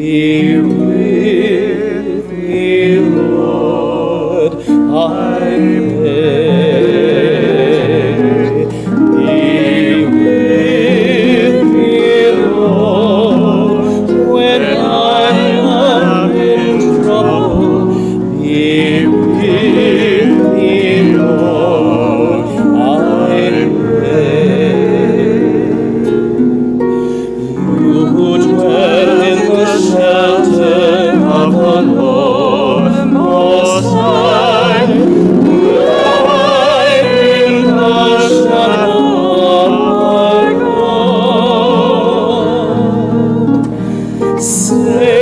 Be with me, Lord, I pray. Be with me, Lord, when I am in trouble. Be with me, Lord, I pray. You dwell in the shelter of the Lord Most High. Abide in the shadow of our God. Say